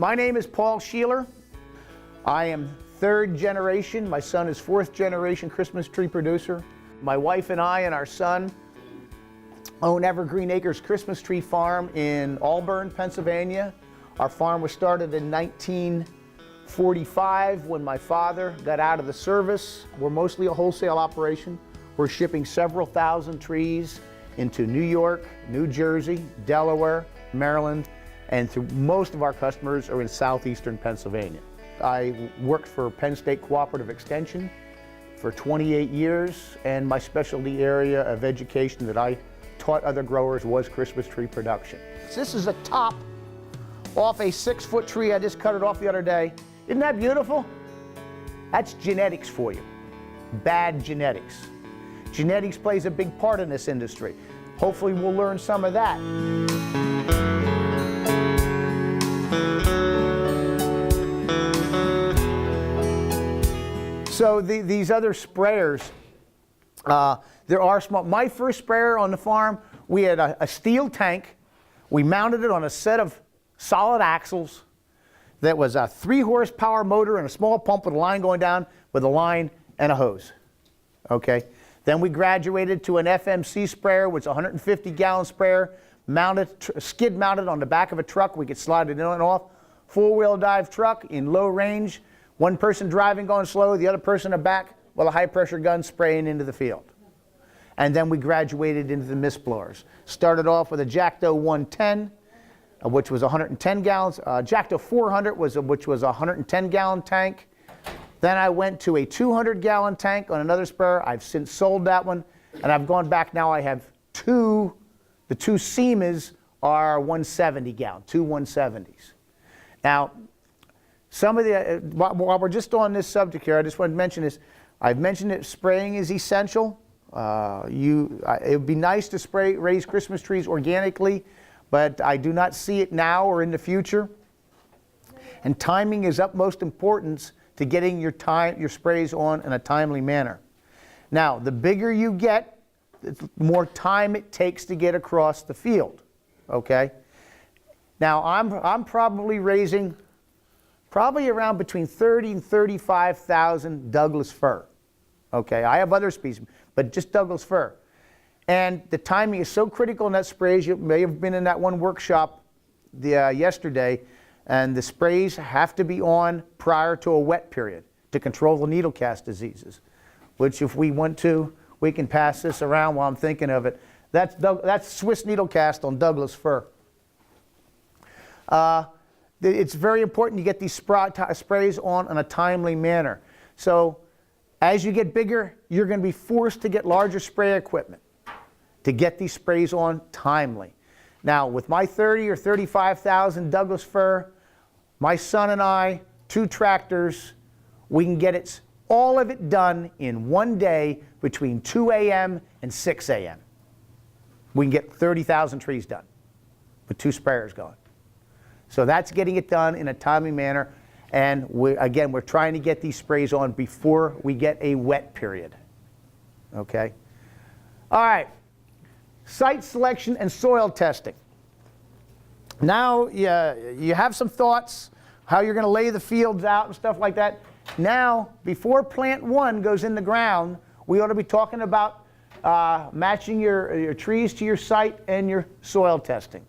My name is Paul Sheeler. I am third generation. My son is fourth generation Christmas tree producer. My wife and I and our son own Evergreen Acres Christmas Tree Farm in Auburn, Pennsylvania. Our farm was started in 1945 when my father got out of the service. We're mostly a wholesale operation. We're shipping several thousand trees into New York, New Jersey, Delaware, Maryland, and most of our customers are in southeastern Pennsylvania. I worked for Penn State Cooperative Extension for 28 years, and my specialty area of education that I taught other growers was Christmas tree production. This is a top off a 6-foot tree. I just cut it off the other day. Isn't that beautiful? That's genetics for you. Bad genetics. Genetics plays a big part in this industry. Hopefully we'll learn some of that. So these other sprayers, there are small. My first sprayer on the farm, we had a steel tank. We mounted it on a set of solid axles that was a 3-horsepower motor and a small pump with a line going down with a line and a hose. Okay. Then we graduated to an FMC sprayer, which is a 150-gallon sprayer, skid mounted on the back of a truck. We could slide it in and off. 4-wheel drive truck in low range. One person driving going slow, the other person in the back with a high-pressure gun spraying into the field. And then we graduated into the mist blowers. Started off with a Jacto 110, which was 110 gallons. Jacto 400, which was a 110-gallon tank. Then I went to a 200-gallon tank on another sprayer. I've since sold that one, and I've gone back now. I have the two SEMAs are 170-gallon, two 170s. Now, some of the, while we're just on this subject here, I just want to mention this. I've mentioned that spraying is essential. It would be nice to raise Christmas trees organically, but I do not see it now or in the future. And timing is utmost importance to getting your sprays on in a timely manner. Now, the bigger you get, the more time it takes to get across the field. Okay. Now, I'm probably raising around between 30 and 35,000 Douglas fir. Okay, I have other species, but just Douglas fir. And the timing is so critical in that sprays. You may have been in that one workshop yesterday, and the sprays have to be on prior to a wet period to control the needle cast diseases, which if we want to, we can pass this around while I'm thinking of it. That's Swiss needle cast on Douglas fir. It's very important you get these sprays on in a timely manner. So as you get bigger, you're going to be forced to get larger spray equipment to get these sprays on timely. Now, with my 30 or 35,000 Douglas fir, my son and I, 2 tractors, we can get all of it done in one day between 2 a.m. and 6 a.m. We can get 30,000 trees done with 2 sprayers going. So that's getting it done in a timely manner. And again, we're trying to get these sprays on before we get a wet period. Okay? All right. Site selection and soil testing. Now you have some thoughts how you're going to lay the fields out and stuff like that. Now, before plant 1 goes in the ground, we ought to be talking about matching your trees to your site and your soil testing.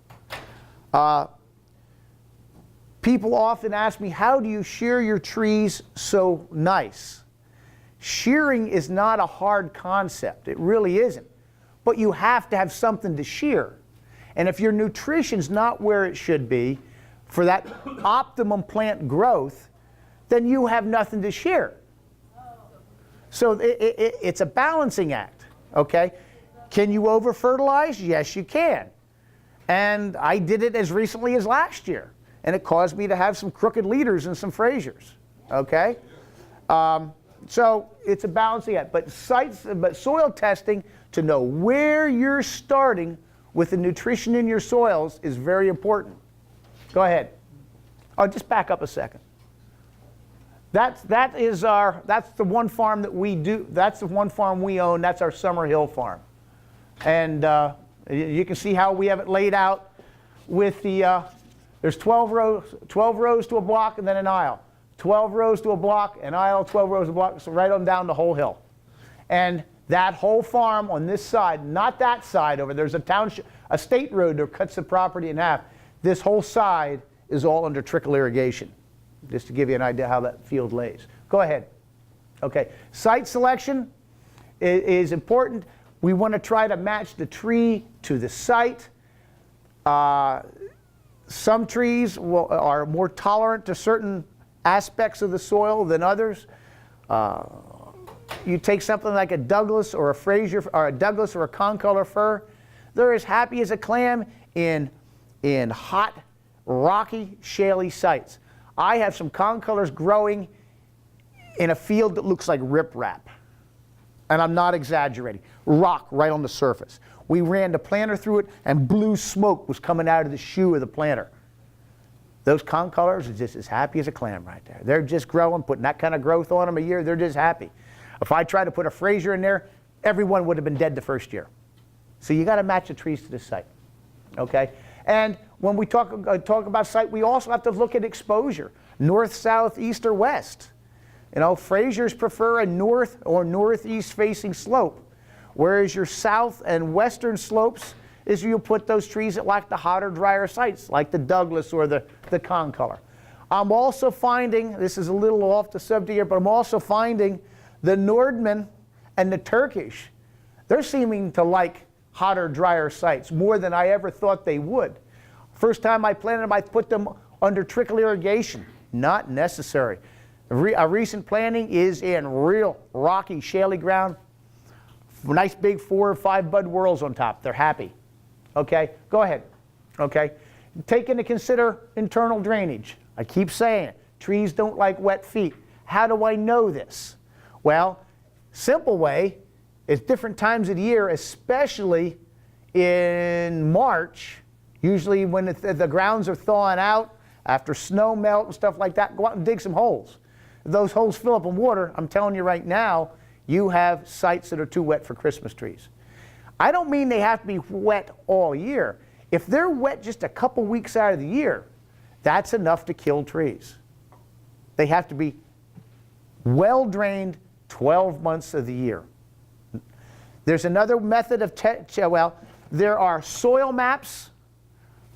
People often ask me, how do you shear your trees so nice? Shearing is not a hard concept. It really isn't. But you have to have something to shear. And if your nutrition's not where it should be for that optimum plant growth, then you have nothing to shear. So it's a balancing act, okay? Can you over-fertilize? Yes, you can. And I did it as recently as last year. And it caused me to have some crooked leaders and some Frasers, okay? So it's a balancing act. But soil testing to know where you're starting with the nutrition in your soils is very important. Go ahead. Oh, just back up a second. That's the one farm that we do. That's the one farm we own. That's our Summer Hill farm, and you can see how we have it laid out with the There's 12 rows to a block and then an aisle. 12 rows to a block, an aisle, 12 rows to a block, so right on down the whole hill. And that whole farm on this side, not that side over, there's a state road that cuts the property in half. This whole side is all under trickle irrigation, just to give you an idea how that field lays. Go ahead. Okay, site selection is important. We want to try to match the tree to the site. Some trees are more tolerant to certain aspects of the soil than others. You take something like a Douglas or a Fraser, or a Douglas or a concolor fir, they're as happy as a clam in hot, rocky, shaly sites. I have some concolors growing in a field that looks like riprap. And I'm not exaggerating. Rock right on the surface. We ran the planter through it and blue smoke was coming out of the shoe of the planter. Those concolors are just as happy as a clam right there. They're just growing, putting that kind of growth on them a year, they're just happy. If I tried to put a Fraser in there, everyone would have been dead the first year. So you got to match the trees to the site, okay? And when we talk about site, we also have to look at exposure, north, south, east, or west. You know, Frasers prefer a north or northeast facing slope, whereas your south and western slopes is you'll put those trees at like the hotter, drier sites, like the Douglas or the concolor. I'm also finding, this is a little off the subject here, but I'm also finding the Nordman and the Turkish, they're seeming to like hotter, drier sites more than I ever thought they would. First time I planted them, I put them under trickle irrigation. Not necessary. A recent planting is in real rocky, shaly ground. Nice big 4 or 5 bud whorls on top. They're happy. Okay, go ahead. Okay, take into consider internal drainage. I keep saying it. Trees don't like wet feet. How do I know this? Well, simple way is different times of the year, especially in March, usually when the grounds are thawing out, after snow melt and stuff like that, go out and dig some holes. If those holes fill up with water, I'm telling you right now, you have sites that are too wet for Christmas trees. I don't mean they have to be wet all year. If they're wet just a couple weeks out of the year, that's enough to kill trees. They have to be well drained 12 months of the year. There's another method of, there are soil maps.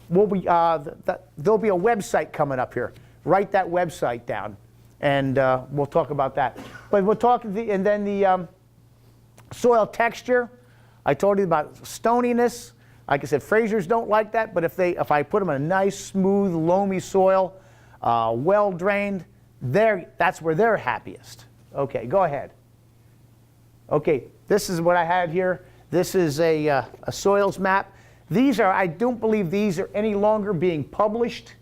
There'll be a website coming up here. Write that website down, and we'll talk about that. But we'll talk, and then the soil texture. I told you about stoniness. Like I said, Frasers don't like that, but if I put them in a nice, smooth, loamy soil, well drained, that's where they're happiest. Okay, go ahead. Okay, this is what I had here. This is a soils map. These are, I don't believe these are any longer being published,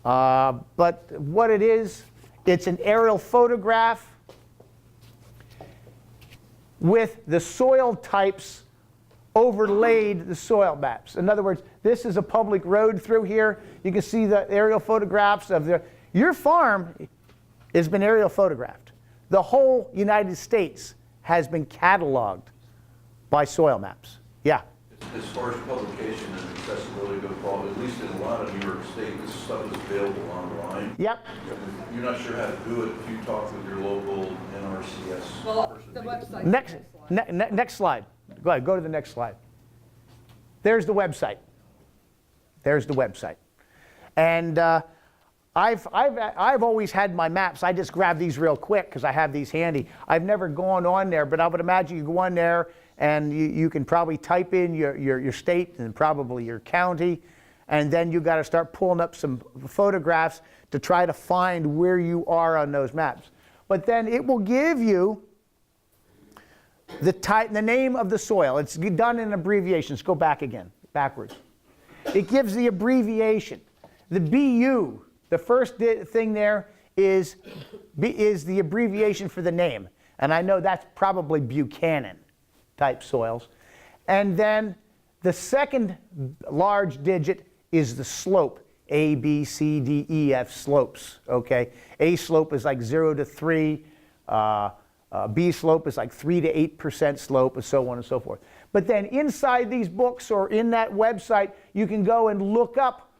but what it is, it's an aerial photograph with the soil types overlaid the soil maps. In other words, this is a public road through here. You can see the aerial photographs of your farm has been aerial photographed. The whole United States has been cataloged by soil maps. Yeah? As far as publication and accessibility go, Paul, at least in a lot of New York State, this stuff is available online. Yep. You're not sure how to do it if you talk with your local NRCS person. The website. Next slide. Go ahead, go to the next slide. There's the website. There's the website. And I've always had my maps. I just grab these real quick because I have these handy. I've never gone on there, but I would imagine you go on there and you can probably type in your state and probably your county, and then you got to start pulling up some photographs to try to find where you are on those maps. But then it will give you the name of the soil. It's done in abbreviations. Go back again, backwards. It gives the abbreviation. The BU, the first thing there is the abbreviation for the name. And I know that's probably Buchanan type soils. And then the second large digit is the slope. A, B, C, D, E, F slopes, okay? A slope is like 0 to 3. B slope is like 3 to 8% slope, and so on and so forth. But then inside these books or in that website, you can go and look up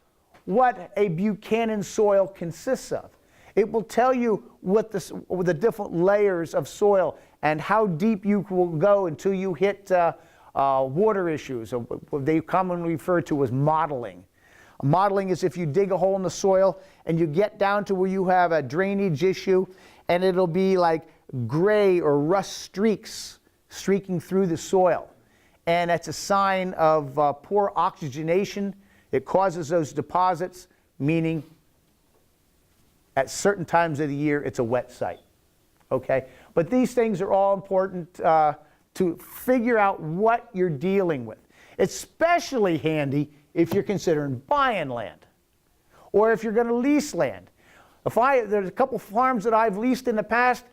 what a Buchanan soil consists of. It will tell you what the different layers of soil and how deep you will go until you hit water issues, or what they commonly refer to as mottling. Mottling is if you dig a hole in the soil and you get down to where you have a drainage issue, and it'll be like gray or rust streaks streaking through the soil. And that's a sign of poor oxygenation. It causes those deposits, meaning at certain times of the year it's a wet site. Okay? But these things are all important to figure out what you're dealing with. Especially handy if you're considering buying land or if you're going to lease land. There's a couple farms that I've leased in the past.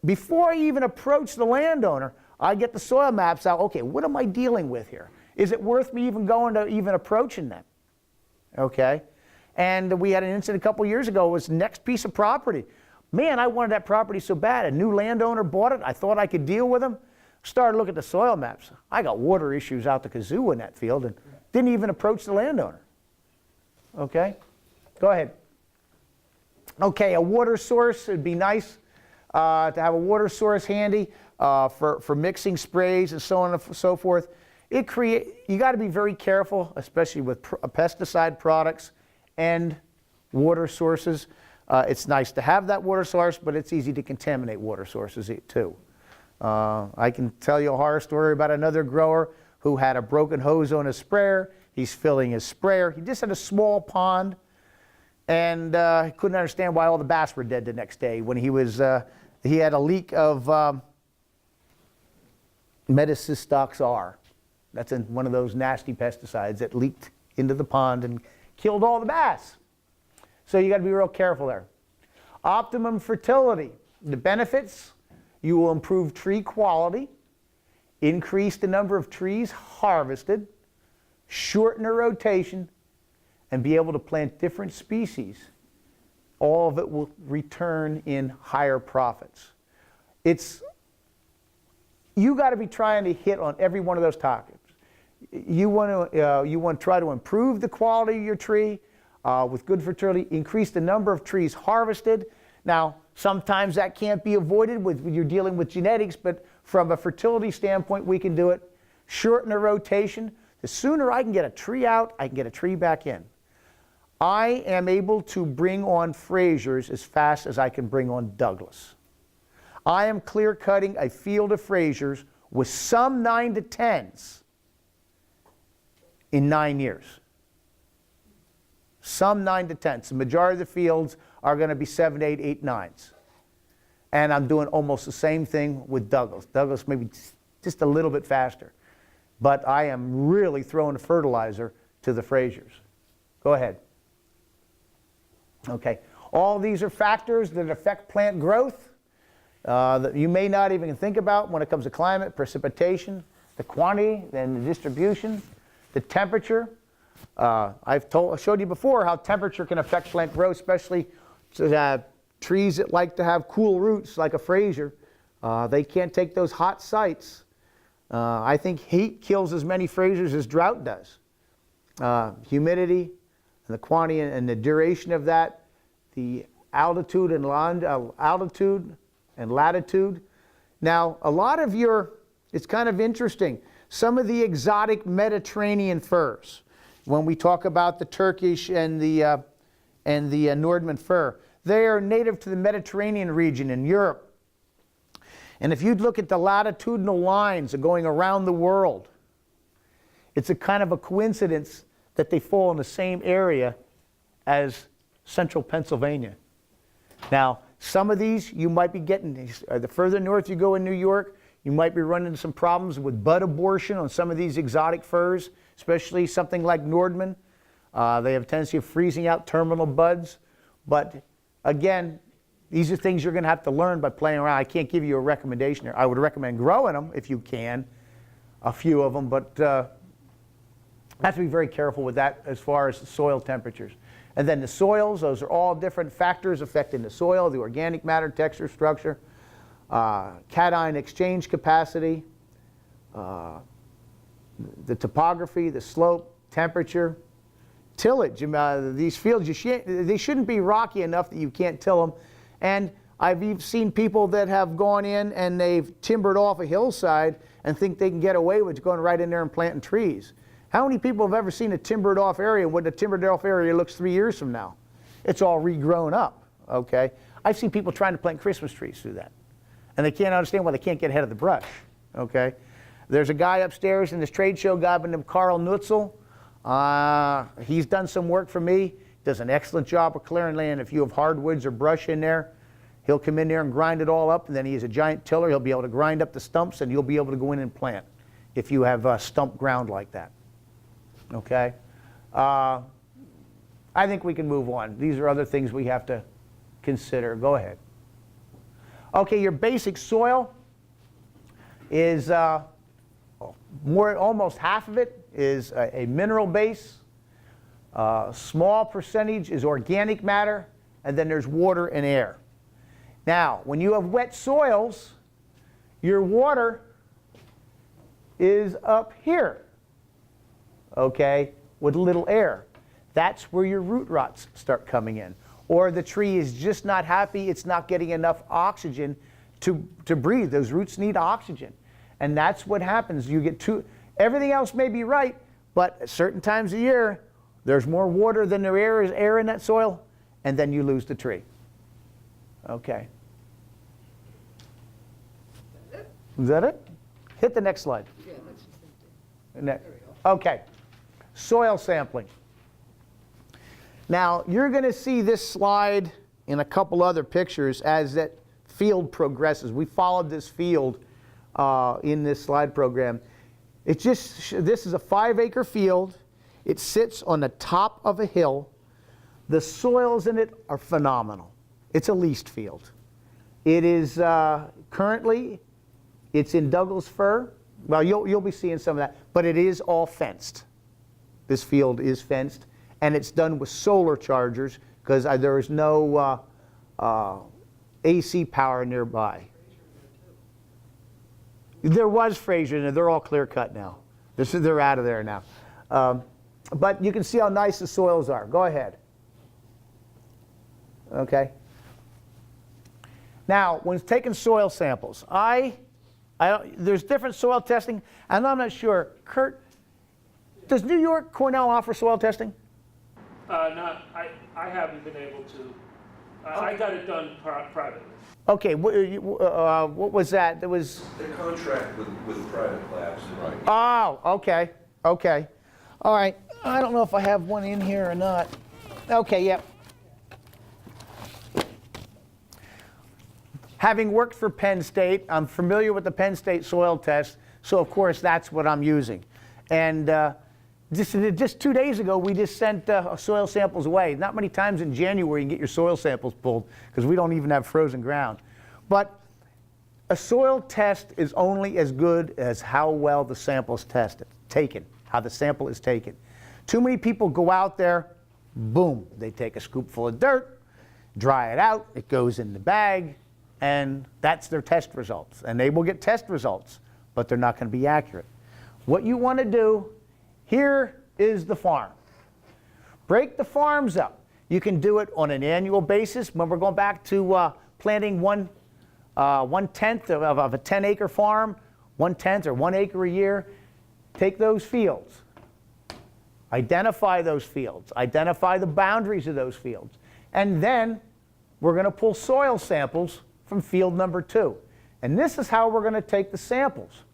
Before I even approach the landowner, I get the soil maps out. Okay, what am I dealing with here? Is it worth me even going to even approaching them? Okay? And we had an incident a couple years ago. It was the next piece of property. Man, I wanted that property so bad. A new landowner bought it. I thought I could deal with him. Started looking at the soil maps. I got water issues out the kazoo in that field and didn't even approach the landowner. Okay? Go ahead. Okay, a water source. It'd be nice to have a water source handy for mixing sprays and so on and so forth. You got to be very careful, especially with pesticide products and water sources. It's nice to have that water source, but it's easy to contaminate water sources too. I can tell you a horror story about another grower who had a broken hose on his sprayer. He's filling his sprayer. He just had a small pond, and he couldn't understand why all the bass were dead the next day when he had a leak of Metacystox R. That's one of those nasty pesticides that leaked into the pond and killed all the bass. So you got to be real careful there. Optimum fertility. The benefits: you will improve tree quality, increase the number of trees harvested, shorten the rotation, and be able to plant different species. All of it will return in higher profits. You got to be trying to hit on every one of those topics. You want to try to improve the quality of your tree with good fertility, increase the number of trees harvested. Now, sometimes that can't be avoided when you're dealing with genetics, but from a fertility standpoint, we can do it. Shorten the rotation. The sooner I can get a tree out, I can get a tree back in. I am able to bring on Frasers as fast as I can bring on Douglas. I am clear cutting a field of Frasers with some 9 to 10s in 9 years. Some 9 to 10s. The majority of the fields are going to be 7, 8, 8, 9s. And I'm doing almost the same thing with Douglas. Douglas maybe just a little bit faster. But I am really throwing the fertilizer to the Frasers. Go ahead. Okay. All these are factors that affect plant growth that you may not even think about when it comes to climate, precipitation, the quantity, and the distribution, the temperature. I've showed you before how temperature can affect plant growth, especially trees that like to have cool roots like a Fraser. They can't take those hot sites. I think heat kills as many Frasers as drought does. Humidity and the quantity and the duration of that, the altitude and latitude. Now, a lot of it's kind of interesting. Some of the exotic Mediterranean firs, when we talk about the Turkish and the Nordman fir, they are native to the Mediterranean region in Europe. And if you'd look at the latitudinal lines going around the world, it's a kind of a coincidence that they fall in the same area as central Pennsylvania. Now, some of these you might be getting, the further north you go in New York, you might be running into some problems with bud abortion on some of these exotic firs, especially something like Nordman. They have a tendency of freezing out terminal buds. But again, these are things you're going to have to learn by playing around. I can't give you a recommendation here. I would recommend growing them if you can, a few of them, but have to be very careful with that as far as the soil temperatures. And then the soils, those are all different factors affecting the soil, the organic matter, texture, structure, cation exchange capacity, the topography, the slope, temperature, tillage. These fields, they shouldn't be rocky enough that you can't till them. And I've even seen people that have gone in and they've timbered off a hillside and think they can get away with going right in there and planting trees. How many people have ever seen a timbered off area, what the timbered off area looks 3 years from now? It's all regrown up, okay? I've seen people trying to plant Christmas trees through that. And they can't understand why they can't get ahead of the brush, okay? There's a guy upstairs in this trade show guy named Carl Nutzel. He's done some work for me, does an excellent job of clearing land. If you have hardwoods or brush in there, he'll come in there and grind it all up, and then he has a giant tiller. He'll be able to grind up the stumps, and you'll be able to go in and plant if you have stump ground like that, okay? I think we can move on. These are other things we have to consider. Go ahead. Okay, your basic soil is almost half of it is a mineral base. Small percentage is organic matter, and then there's water and air. Now, when you have wet soils, your water is up here, okay, with a little air. That's where your root rots start coming in. Or the tree is just not happy, it's not getting enough oxygen to breathe. Those roots need oxygen. And that's what happens. You get everything else may be right, but at certain times of year, there's more water than there is air in that soil, and then you lose the tree. Okay. Is that it? Hit the next slide. Yeah, that's just empty. There we go. Okay. Soil sampling. Now, you're going to see this slide in a couple other pictures as that field progresses. We followed this field in this slide program. This is a 5-acre field. It sits on the top of a hill. The soils in it are phenomenal. It's a leased field. It is currently, it's in Douglas fir. Well, you'll be seeing some of that, but it is all fenced. This field is fenced, and it's done with solar chargers because there is no AC power nearby. There was Fraser in there. They're all clear cut now. They're out of there now. But you can see how nice the soils are. Go ahead. Okay. Now, when taking soil samples, there's different soil testing, and I'm not sure. Kurt, does New York Cornell offer soil testing? I haven't been able to. I got it done privately. Okay, what was that? There was. They contract with private labs. Right. Oh, okay, okay, all right. I don't know if I have one in here or not. Okay, yep. Having worked for Penn State, I'm familiar with the Penn State soil test, so of course that's what I'm using. And just 2 days ago, we just sent soil samples away. Not many times in January you can get your soil samples pulled because we don't even have frozen ground. But a soil test is only as good as how well the sample is taken, how the sample is taken. Too many people go out there, boom, they take a scoopful of dirt, dry it out, it goes in the bag, and that's their test results. And they will get test results, but they're not going to be accurate. What you want to do, here is the farm. Break the farms up. You can do it on an annual basis. When we're going back to planting 1/10 of a 10-acre farm, 1/10 or 1 acre a year, take those fields. Identify those fields. Identify the boundaries of those fields. And then we're going to pull soil samples from field number 2. And this is how we're going to take the samples.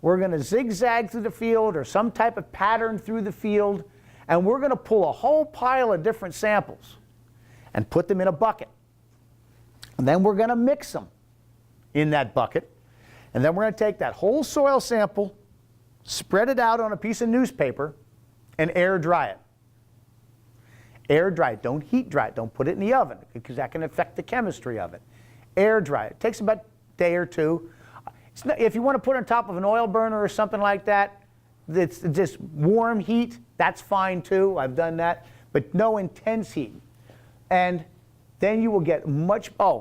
We're going to zigzag through the field or some type of pattern through the field, and we're going to pull a whole pile of different samples and put them in a bucket. And then we're going to mix them in that bucket. And then we're going to take that whole soil sample, spread it out on a piece of newspaper, and air dry it. Air dry it. Don't heat dry it. Don't put it in the oven because that can affect the chemistry of it. Air dry it. It takes about a day or two. If you want to put it on top of an oil burner or something like that, it's just warm heat, that's fine too. I've done that. But no intense heat. And then you will get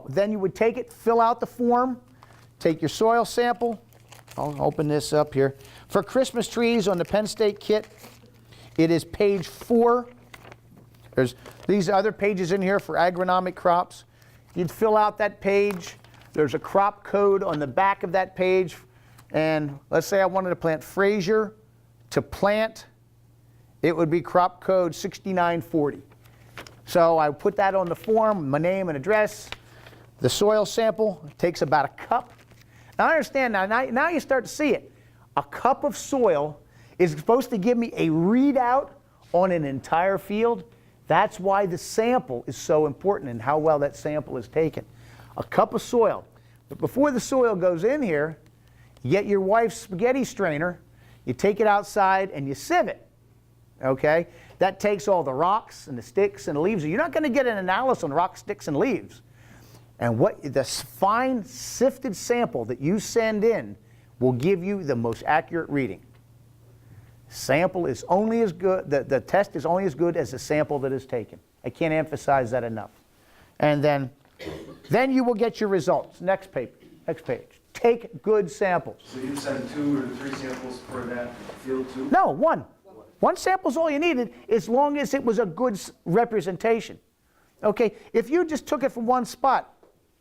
then you would take it, fill out the form, take your soil sample. I'll open this up here. For Christmas trees on the Penn State kit, it is page 4 There's these other pages in here for agronomic crops. You'd fill out that page. There's a crop code on the back of that page. And let's say I wanted to plant Fraser to plant. It would be crop code 6940. So I put that on the form, my name and address. The soil sample takes about a cup. Now I understand, now you start to see it. A cup of soil is supposed to give me a readout on an entire field. That's why the sample is so important and how well that sample is taken. A cup of soil. But before the soil goes in here, you get your wife's spaghetti strainer, you take it outside and you sieve it. Okay? That takes all the rocks and the sticks and the leaves. You're not going to get an analysis on rocks, sticks, and leaves. And what the fine sifted sample that you send in will give you the most accurate reading. Sample is only as good, the test is only as good as the sample that is taken. I can't emphasize that enough. And then you will get your results. Next page. Take good samples. So you send 2 or 3 samples for that field too? No, one. One sample is all you needed as long as it was a good representation. Okay, if you just took it from one spot,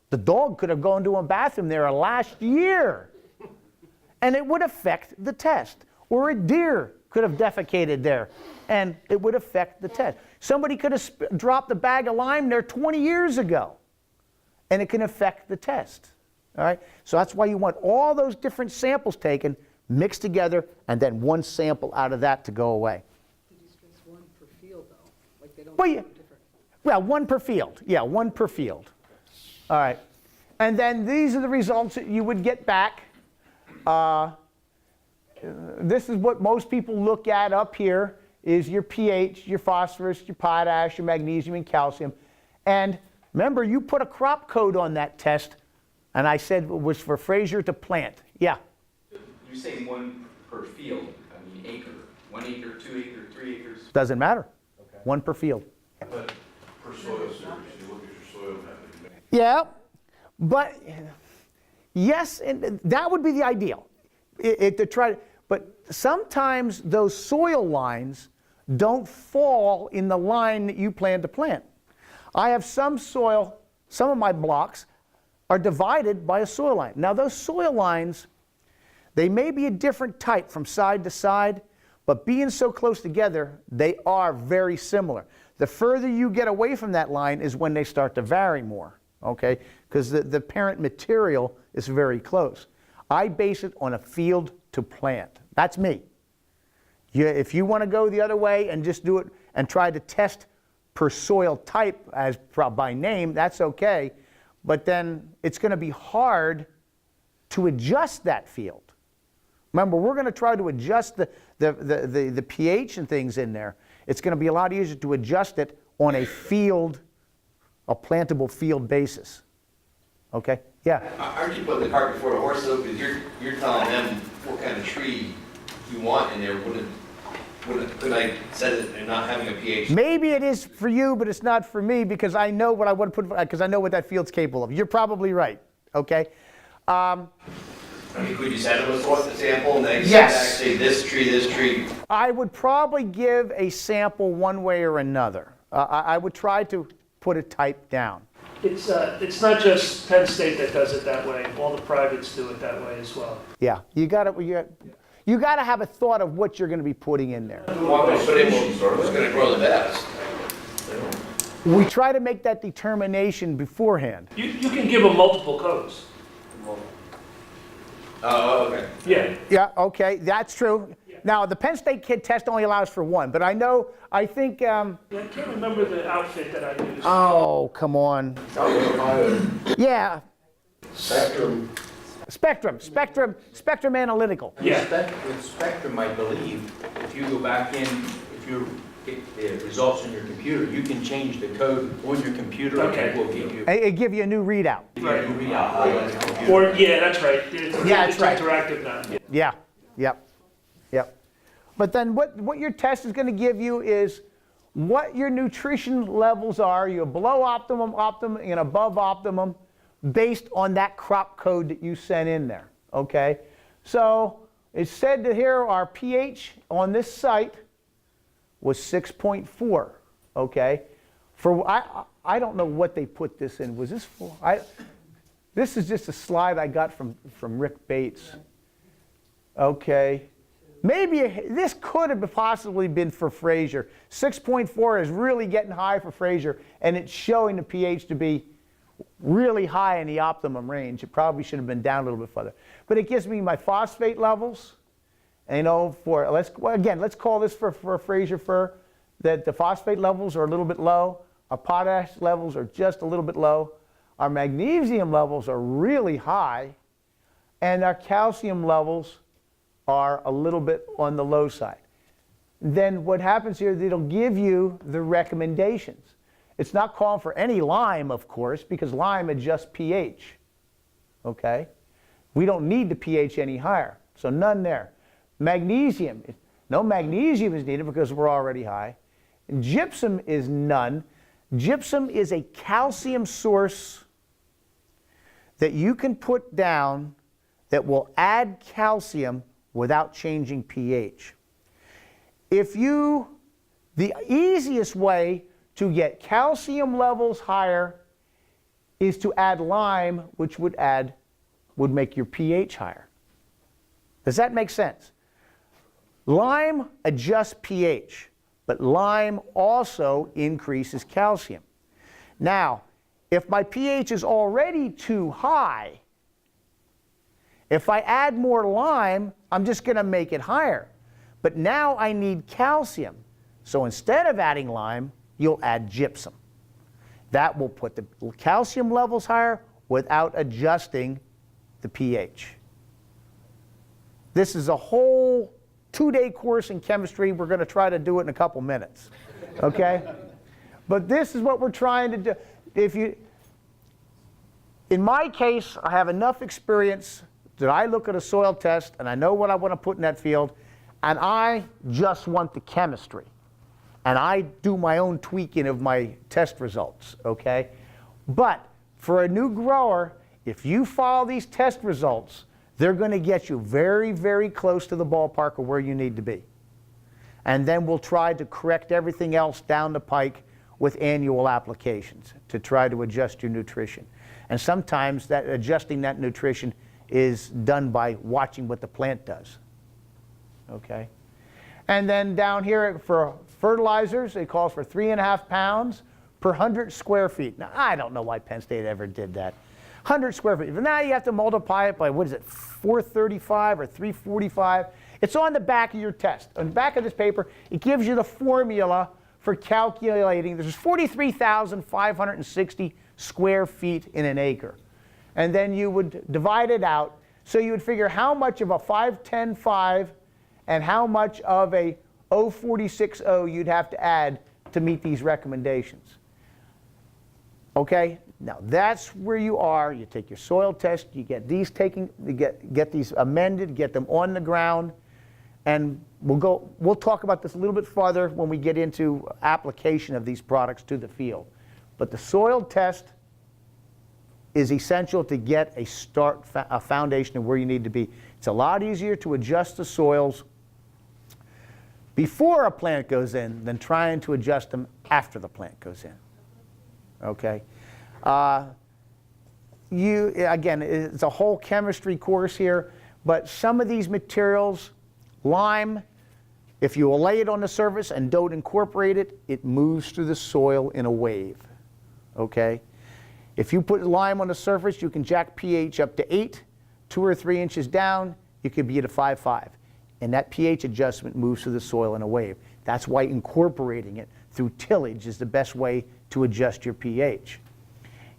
the dog could have gone to a bathroom there last year and it would affect the test. Or a deer could have defecated there and it would affect the test. Somebody could have dropped a bag of lime there 20 years ago and it can affect the test. All right? So that's why you want all those different samples taken, mixed together, and then one sample out of that to go away. Did you stress one per field, though? Like they don't Well, do yeah. different. Well, one per field. Yeah, one per field. All right. And then these are the results that you would get back. This is what most people look at up here is your pH, your phosphorus, your potash, your magnesium, and calcium. And remember, you put a crop code on that test, and I said it was for Fraser to plant. Yeah. You say 1 per field, I mean acre. 1 acre, 2 acre, 3 acres? Doesn't matter. Okay. One per field. But per soil series, you look at your soil map. Yeah, but yes, and that would be the ideal. But sometimes those soil lines don't fall in the line that you plan to plant. I have some soil, some of my blocks are divided by a soil line. Now those soil lines, they may be a different type from side to side, but being so close together, they are very similar. The further you get away from that line is when they start to vary more, okay? Because the parent material is very close. I base it on a field to plant. That's me. If you want to go the other way and just do it and try to test per soil type as by name, that's okay. But then it's going to be hard to adjust that field. Remember, we're going to try to adjust the pH and things in there. It's going to be a lot easier to adjust it on a field, a plantable field basis. Okay? Yeah? Aren't you putting the cart before the horse though? Because you're telling them what kind of tree you want in there. Could I set it and not having a pH? Maybe it is for you, but it's not for me because I know what I want to put, because I know what that field's capable of. You're probably right. Okay? I mean, could you send them a sample and they Yes. say this tree? I would probably give a sample one way or another. I would try to put a type down. It's not just Penn State that does it that way. All the privates do it that way as well. Yeah, you got to have a thought of what you're going to be putting in there. Well, but it was going to grow the best. We try to make that determination beforehand. You can give them multiple codes. Oh, okay. Yeah. Yeah, okay, that's true. Now, the Penn State kid test only allows for one, but I think, I can't remember the outfit that I used. oh, come on. Yeah, Spectrum. Spectrum Analytical. Yeah. With Spectrum, I believe, if you go back in, if you get the results in your computer, you can change the code on your computer and Okay. it will give you It give you a new readout. a new readout on the computer. Or, yeah, that's right. Yeah, that's right. It's interactive now. Yeah, yep. But then what your test is going to give you is what your nutrition levels are. You're below optimum, and above optimum based on that crop code that you sent in there, okay? So it's said that here our pH on this site was 6.4, okay? I don't know what they put this in. Was this for, this is just a slide I got from Rick Bates. Okay. Maybe this could have possibly been for Fraser. 6.4 is really getting high for Fraser, and it's showing the pH to be really high in the optimum range. It probably should have been down a little bit further. But it gives me my phosphate levels. And, you know, let's call this for Fraser fir, that the phosphate levels are a little bit low. Our potash levels are just a little bit low. Our magnesium levels are really high. And our calcium levels are a little bit on the low side. Then what happens here is it'll give you the recommendations. It's not calling for any lime, of course, because lime adjusts pH. Okay? We don't need the pH any higher, so none there. Magnesium, no magnesium is needed because we're already high. And gypsum is none. Gypsum is a calcium source that you can put down that will add calcium without changing pH. The easiest way to get calcium levels higher is to add lime, which would make your pH higher. Does that make sense? Lime adjusts pH, but lime also increases calcium. Now, if my pH is already too high, if I add more lime, I'm just going to make it higher. But now I need calcium. So instead of adding lime, you'll add gypsum. That will put the calcium levels higher without adjusting the pH. This is a whole 2-day course in chemistry. We're going to try to do it in a couple minutes. Okay? But this is what we're trying to do. In my case, I have enough experience that I look at a soil test and I know what I want to put in that field, and I just want the chemistry. And I do my own tweaking of my test results, okay? But for a new grower, if you follow these test results, they're going to get you very, very close to the ballpark of where you need to be. And then we'll try to correct everything else down the pike with annual applications to try to adjust your nutrition. And sometimes adjusting that nutrition is done by watching what the plant does. Okay? And then down here for fertilizers, it calls for 3.5 pounds per 100 square feet. Now, I don't know why Penn State ever did that. 100 square feet. But now you have to multiply it by, 435 or 345? It's on the back of your test. On the back of this paper, it gives you the formula for calculating. There's 43,560 square feet in an acre. And then you would divide it out. So you would figure how much of a 5-10-5 and how much of a 0.46-0 you'd have to add to meet these recommendations. Okay? Now that's where you are. You take your soil test, you get these get these amended, get them on the ground, and we'll talk about this a little bit further when we get into application of these products to the field. But the soil test is essential to get a foundation of where you need to be. It's a lot easier to adjust the soils before a plant goes in than trying to adjust them after the plant goes in. Okay? Again, it's a whole chemistry course here, but some of these materials, lime, if you lay it on the surface and don't incorporate it, it moves through the soil in a wave. Okay? If you put lime on the surface, you can jack pH up to 8, 2 or 3 inches down, you could be at a 5.5. And that pH adjustment moves through the soil in a wave. That's why incorporating it through tillage is the best way to adjust your pH.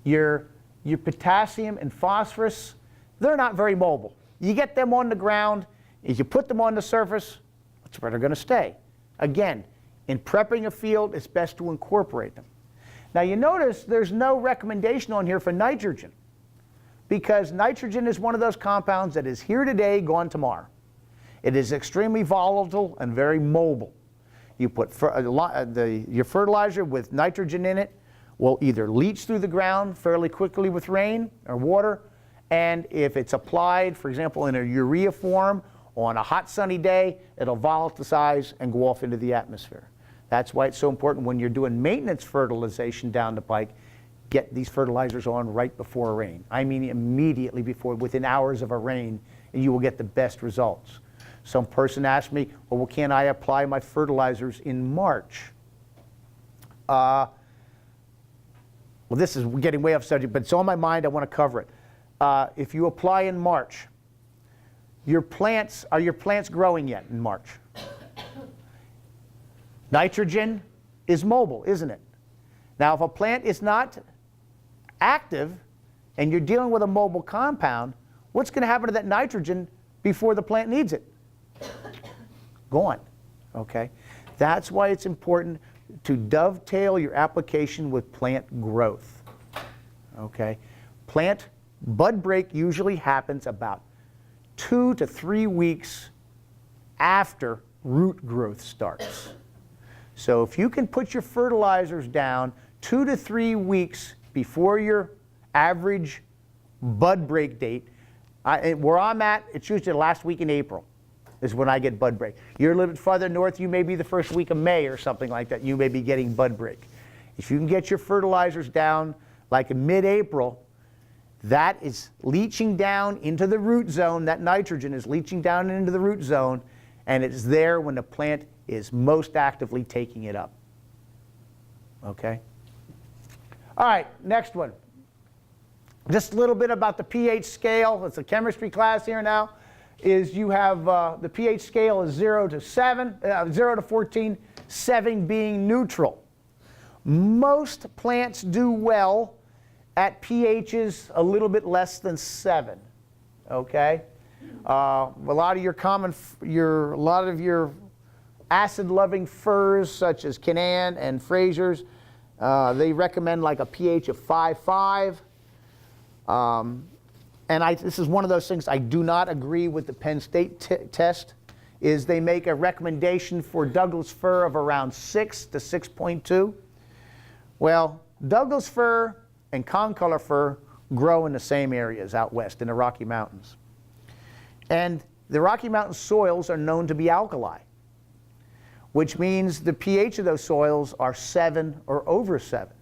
Your potassium and phosphorus, they're not very mobile. You get them on the ground, if you put them on the surface, that's where they're going to stay. Again, in prepping a field, it's best to incorporate them. Now you notice there's no recommendation on here for nitrogen, because nitrogen is one of those compounds that is here today, gone tomorrow. It is extremely volatile and very mobile. You put your fertilizer with nitrogen in it will either leach through the ground fairly quickly with rain or water, and if it's applied, for example, in a urea form on a hot sunny day, it'll volatilize and go off into the atmosphere. That's why it's so important when you're doing maintenance fertilization down the pike, get these fertilizers on right before a rain. I mean immediately before, within hours of a rain, and you will get the best results. Some person asked me, well, can't I apply my fertilizers in March? Well, this is getting way off subject, but it's on my mind. I want to cover it. If you apply in March, are your plants growing yet in March? Nitrogen is mobile, isn't it? Now, if a plant is not active and you're dealing with a mobile compound, what's going to happen to that nitrogen before the plant needs it? Gone. Okay? That's why it's important to dovetail your application with plant growth. Okay? Plant bud break usually happens about 2 to 3 weeks after root growth starts. So if you can put your fertilizers down 2 to 3 weeks before your average bud break date, where I'm at, it's usually the last week in April is when I get bud break. You're a little bit farther north, you may be the first week of May or something like that. You may be getting bud break. If you can get your fertilizers down like in mid-April, that is leaching down into the root zone. That nitrogen is leaching down into the root zone, and it's there when the plant is most actively taking it up. Okay? All right, next one. Just a little bit about the pH scale. It's a chemistry class here now. Is you have the pH scale is 0 to 14, 7 being neutral. Most plants do well at pHs a little bit less than 7. Okay, a lot of your acid-loving firs, such as Canaan and Fraser's, they recommend like a pH of 5.5. And this is one of those things I do not agree with the Penn State test, is they make a recommendation for Douglas fir of around 6 to 6.2. Well, Douglas fir and concolor fir grow in the same areas out west in the Rocky Mountains. And the Rocky Mountain soils are known to be alkali, which means the pH of those soils are 7 or over 7.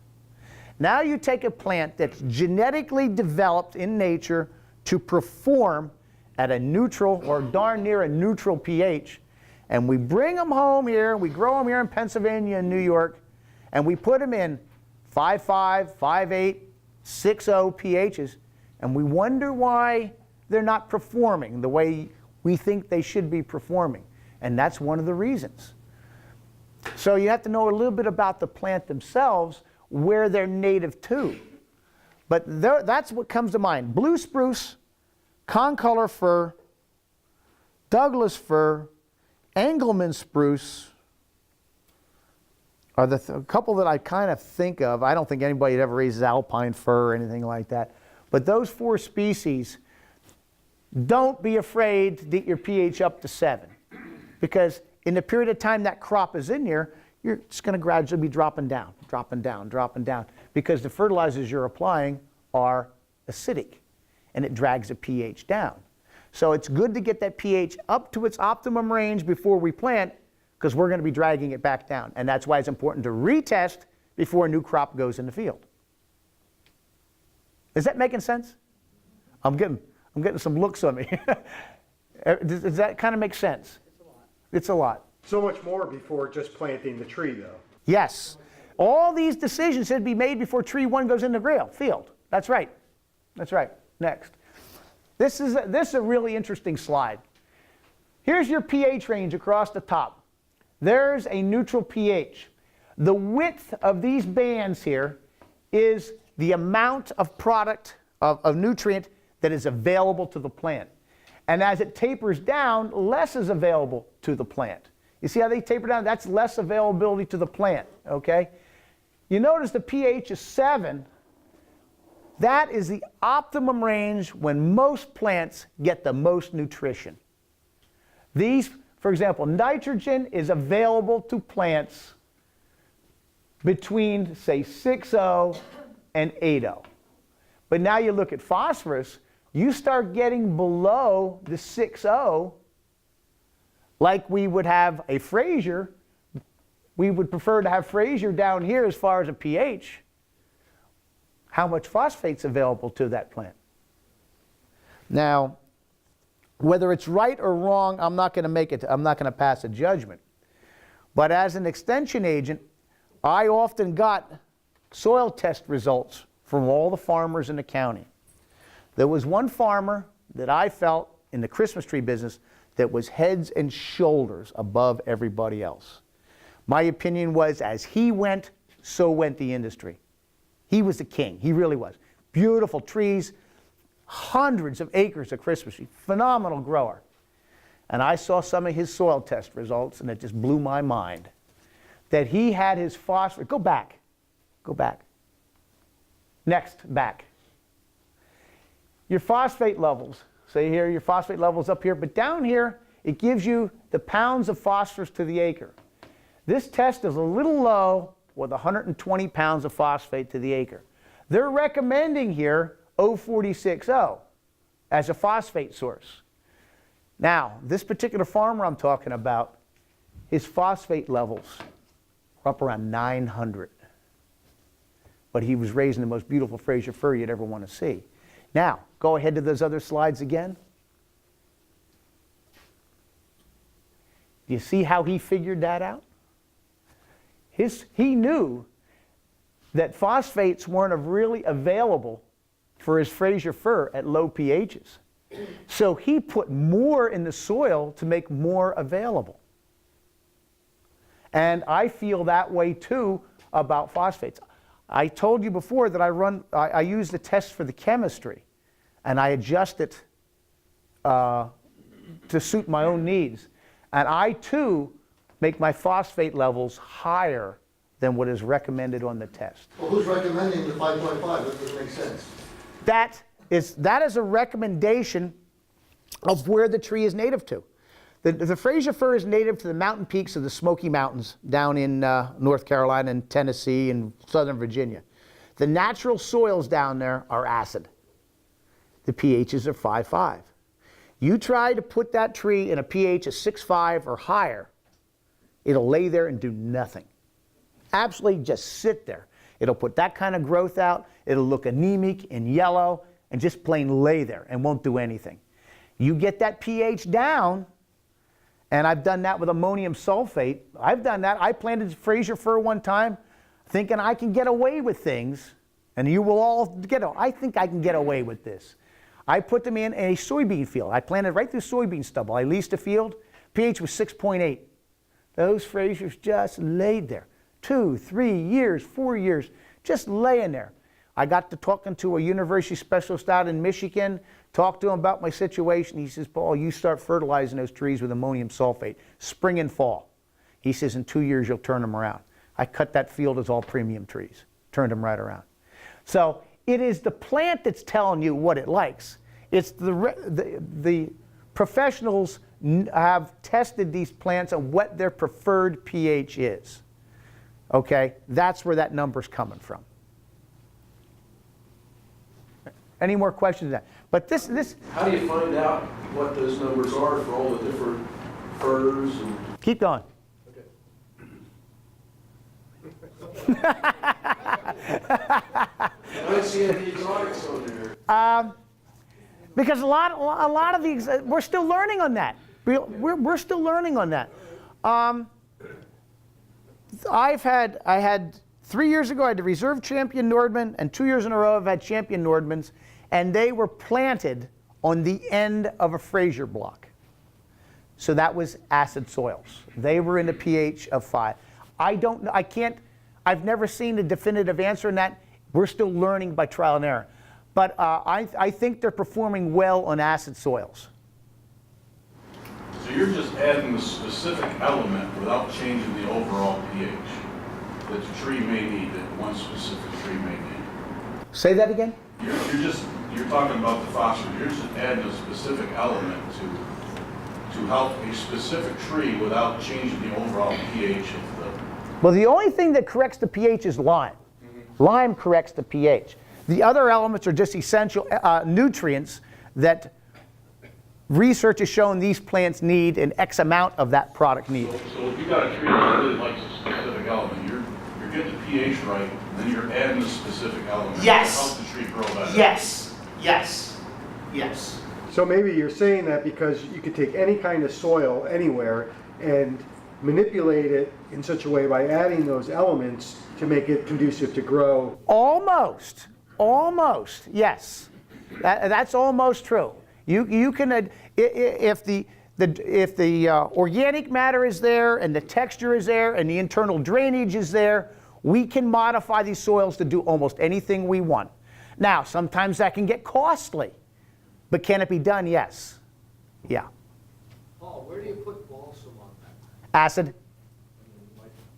Now you take a plant that's genetically developed in nature to perform at a neutral or darn near a neutral pH, and we bring them home here, we grow them here in Pennsylvania and New York, and we put them in 5.5, 5.8, 6.0 pHs, and we wonder why they're not performing the way we think they should be performing. And that's one of the reasons. So you have to know a little bit about the plant themselves, where they're native to. But that's what comes to mind. Blue spruce, concolor fir, Douglas fir, Engelmann spruce are the couple that I kind of think of. I don't think anybody ever raises alpine fir or anything like that. But those 4 species, don't be afraid to get your pH up to 7. Because in the period of time that crop is in here, you're just going to gradually be dropping down, because the fertilizers you're applying are acidic, and it drags the pH down. So it's good to get that pH up to its optimum range before we plant, because we're going to be dragging it back down. And that's why it's important to retest before a new crop goes in the field. Is that making sense? I'm getting some looks on me. Does that kind of make sense? It's a lot. So much more before just planting the tree, though. Yes. All these decisions should be made before tree 1 goes in the field. That's right. That's right. Next. This is a really interesting slide. Here's your pH range across the top. There's a neutral pH. The width of these bands here is the amount of product, of nutrient that is available to the plant. And as it tapers down, less is available to the plant. You see how they taper down? That's less availability to the plant, okay? You notice the pH is 7. That is the optimum range when most plants get the most nutrition. These, for example, nitrogen is available to plants between, say, 6.0 and 8.0. But now you look at phosphorus, you start getting below the 6.0, like we would have a Fraser we would prefer to have Fraser down here as far as a pH. How much phosphate's available to that plant? Now, whether it's right or wrong, I'm not going to pass a judgment. But as an extension agent, I often got soil test results from all the farmers in the county. There was one farmer that I felt in the Christmas tree business that was heads and shoulders above everybody else. My opinion was, as he went, so went the industry. He was the king. He really was. Beautiful trees, hundreds of acres of Christmas tree, phenomenal grower. And I saw some of his soil test results, and it just blew my mind. That he had his phosphorus, go back. Next, back. Your phosphate levels, say here, your phosphate levels up here, but down here, it gives you the pounds of phosphorus to the acre. This test is a little low with 120 pounds of phosphate to the acre. They're recommending here 0.460 as a phosphate source. Now, this particular farmer I'm talking about, his phosphate levels are up around 900. But he was raising the most beautiful Fraser fir you'd ever want to see. Now, go ahead to those other slides again. Do you see how he figured that out? He knew that phosphates weren't really available for his Fraser fir at low pHs. So he put more in the soil to make more available. And I feel that way too about phosphates. I told you before that I use the test for the chemistry, and I adjust it to suit my own needs. And I too make my phosphate levels higher than what is recommended on the test. Well, who's recommending the 5.5? That doesn't make sense. That is a recommendation of where the tree is native to. The Fraser fir is native to the mountain peaks of the Smoky Mountains down in North Carolina and Tennessee and southern Virginia. The natural soils down there are acid. The pHs are 5.5. You try to put that tree in a pH of 6.5 or higher, it'll lay there and do nothing. Absolutely just sit there. It'll put that kind of growth out, it'll look anemic and yellow, and just plain lay there and won't do anything. You get that pH down, and I've done that with ammonium sulfate. I've done that. I planted Fraser fir one time thinking I can get away with things, and you will all get, I think I can get away with this. I put them in a soybean field. I planted right through soybean stubble. I leased a field. pH was 6.8. Those Frasers just laid there. 2, 3 years, 4 years, just laying there. I got to talking to a university specialist out in Michigan, talked to him about my situation. He says, Paul, you start fertilizing those trees with ammonium sulfate, spring and fall. He says, in 2 years, you'll turn them around. I cut that field as all premium trees, turned them right around. So it is the plant that's telling you what it likes. It's the professionals have tested these plants on what their preferred pH is. Okay, that's where that number's coming from. Any more questions on that? But this. How do you find out what those numbers are for all the different firs? And... Keep going. I don't see any exotics on there. Because a lot of these, we're still learning on that. We're still learning on that. I had 3 years ago, I had the reserve champion Nordman, and 2 years in a row I've had champion Nordmans, and they were planted on the end of a Fraser block. So that was acid soils. They were in a pH of 5. I don't know, I've never seen a definitive answer in that. We're still learning by trial and error. But I think they're performing well on acid soils. So you're just adding a specific element without changing the overall pH that the tree may need, that one specific tree may need. Say that again? You're talking about the phosphorus. You're just adding a specific element to help a specific tree without changing the overall pH of the... Well, the only thing that corrects the pH is lime. Lime corrects the pH. The other elements are just essential nutrients that research has shown these plants need an X amount of that product need. So if you got a tree that really likes a specific getting the pH right, then you're adding a specific element Yes. to help the tree grow better. Yes, yes, yes. So maybe you're saying that because you could take any kind of soil anywhere and manipulate it in such a way by adding those elements to make it conducive to grow. Almost, yes. That's almost true. You can, if the organic matter is there and the texture is there and the internal drainage is there, we can modify these soils to do almost anything we want. Now, sometimes that can get costly, but can it be done? Yes. Yeah. Paul, where do you put balsam on that? Acid.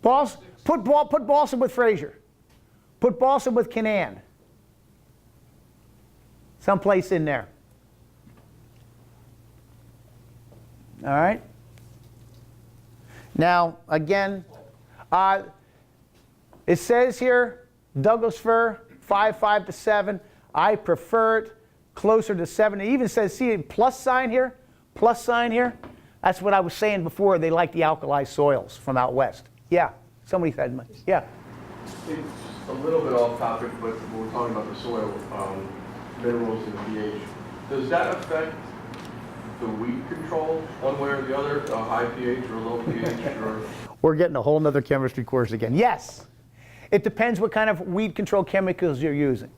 Put balsam with Fraser. Put balsam with Canaan. Someplace in there. All right. Now, again, it says here, Douglas fir, 5 to 7. I prefer it closer to 7. It even says, see a plus sign here? Plus sign here? That's what I was saying before. They like the alkali soils from out west. Yeah. Somebody said, yeah. It's a little bit off topic, but when we're talking about the soil, minerals and pH, does that affect the weed control one way or the other, a high pH or low pH? Or? We're getting a whole nother chemistry course again. Yes. It depends what kind of weed control chemicals you're using.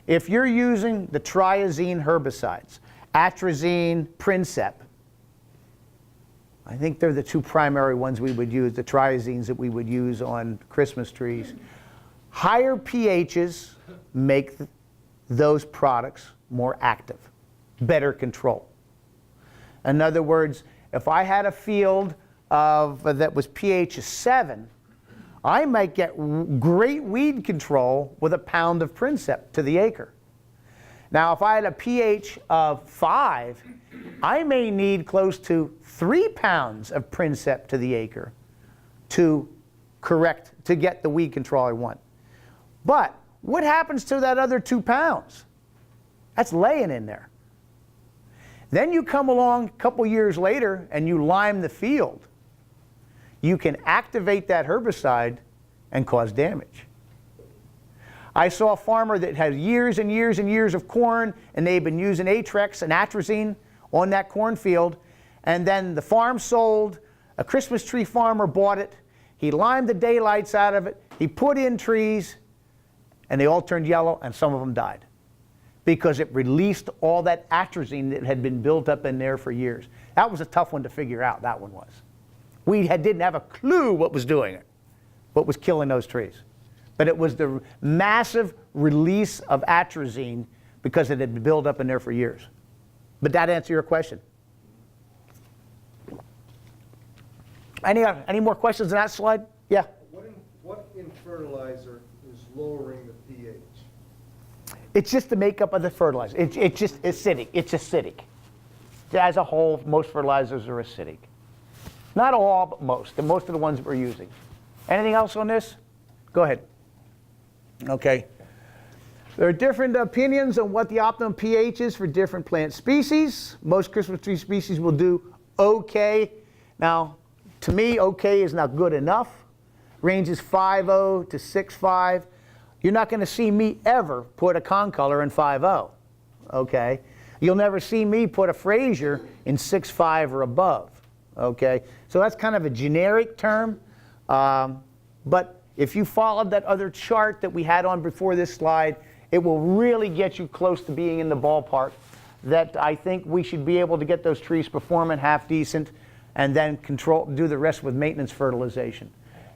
If you're using the triazine herbicides, atrazine, Princep, I think they're the two primary ones we would use, the triazines that we would use on Christmas trees. Higher pHs make those products more active, better control. In other words, if I had a field that was pH of 7, I might get great weed control with a pound of Princep to the acre. Now, if I had a pH of 5, I may need close to 3 pounds of Princep to the acre to get the weed control I want. But what happens to that other 2 pounds? That's laying in there. Then you come along a couple years later and you lime the field. You can activate that herbicide and cause damage. I saw a farmer that had years and years and years of corn, and they've been using Atrex and atrazine on that cornfield, and then the farm sold, a Christmas tree farmer bought it, he limed the daylights out of it, he put in trees, and they all turned yellow, and some of them died, because it released all that atrazine that had been built up in there for years. That was a tough one to figure out, that one was. We didn't have a clue what was doing it, what was killing those trees. But it was the massive release of atrazine because it had been built up in there for years. But that answer your question? Any more questions on that slide? Yeah. What in fertilizer is lowering the pH? It's just the makeup of the fertilizer. It's just acidic. It's acidic. As a whole, most fertilizers are acidic. Not all, but most. Most of the ones we're using. Anything else on this? Go ahead. Okay. There are different opinions on what the optimum pH is for different plant species. Most Christmas tree species will do okay. Now, to me, okay is not good enough. Ranges 5.0 to 6.5. You're not going to see me ever put a concolor in 5.0. Okay? You'll never see me put a Fraser in 6.5 or above. Okay? So that's kind of a generic term. But if you followed that other chart that we had on before this slide, it will really get you close to being in the ballpark that I think we should be able to get those trees performing half decent and then do the rest with maintenance fertilization.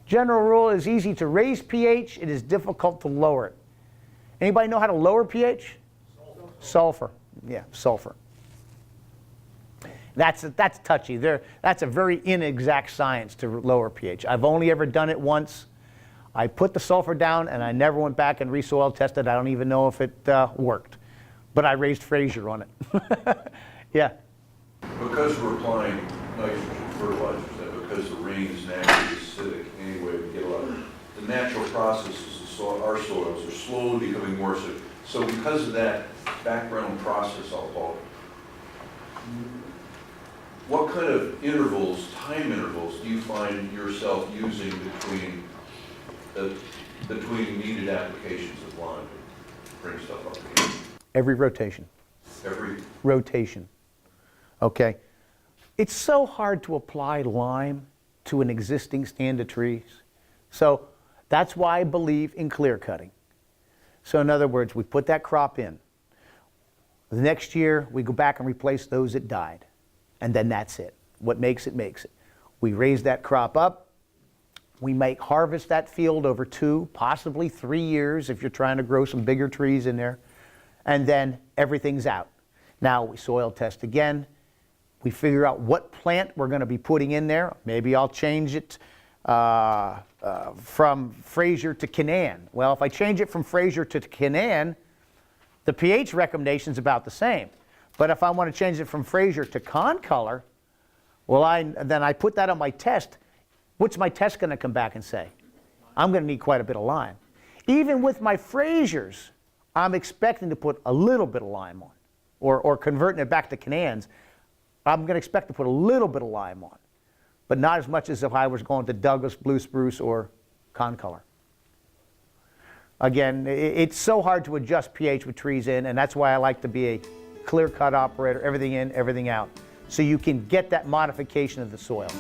General rule is easy to raise pH, it is difficult to lower it. Anybody know how to lower pH? Sulfur. Yeah, sulfur. That's touchy. That's a very inexact science to lower pH. I've only ever done it once. I put the sulfur down and I never went back and re-soil tested. I don't even know if it worked. But I raised Fraser on it. Yeah. Because we're applying nitrogen fertilizers, and because the rain is naturally acidic anyway, we get a lot of the natural processes of our soils are slowly becoming more acidic. So because of that background process, I'll call it, what kind of intervals, time intervals, do you find yourself using between between needed applications of lime to bring stuff up again? Every rotation. Every, Rotation. Okay? It's so hard to apply lime to an existing stand of trees. So that's why I believe in clear cutting. So in other words, we put that crop in. The next year, we go back and replace those that died. And then that's it. What makes it, makes it. We raise that crop up. We might harvest that field over 2, possibly 3 years if you're trying to grow some bigger trees in there. And then everything's out. Now we soil test again. We figure out what plant we're going to be putting in there. Maybe I'll change it from Fraser to Canaan. Well, if I change it from Fraser to Canaan, the pH recommendation is about the same. But if I want to change it from Fraser to Concolor, well, then I put that on my test. What's my test going to come back and say? I'm going to need quite a bit of lime. Even with my Frasers, I'm expecting to put a little bit of lime on, or converting it back to Canaans. I'm going to expect to put a little bit of lime on, but not as much as if I was going to Douglas, Blue Spruce, or Concolor. Again, it's so hard to adjust pH with trees in, and that's why I like to be a clear-cut operator, everything in, everything out, so you can get that modification of the soil.